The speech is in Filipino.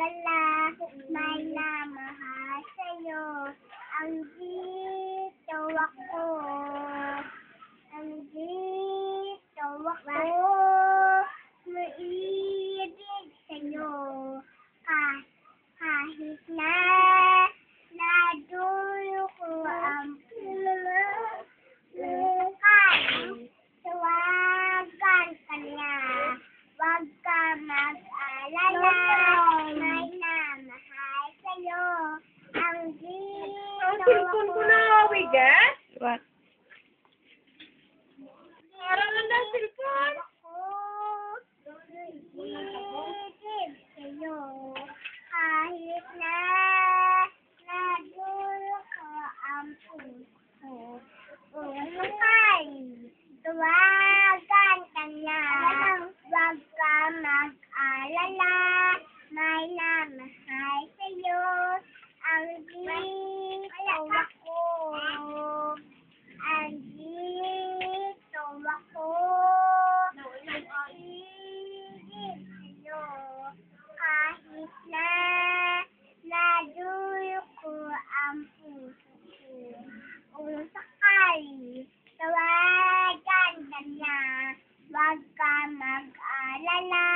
mag-alala, may namahal sa'yo. Andito ako, andito ako, maibig sa'yo. Kahit na nadulo ko ang tawagan ka niya. Huwag ka mag-alala, may namahal sa'yo. Ang cellphone ko na bigat. What? Parang ang cellphone. Ibig sa'yo. Kahit na nadulo ko ang puso. Umukay, tawagan ka niya. Huwag ka mag-alala, may namahal sa'yo. Andito ako, andito ako, ibig sa'yo. Kahit na nadulo ko ang puso ko. Kung sakali, tawagan ka niya. Huwag ka mag-alala,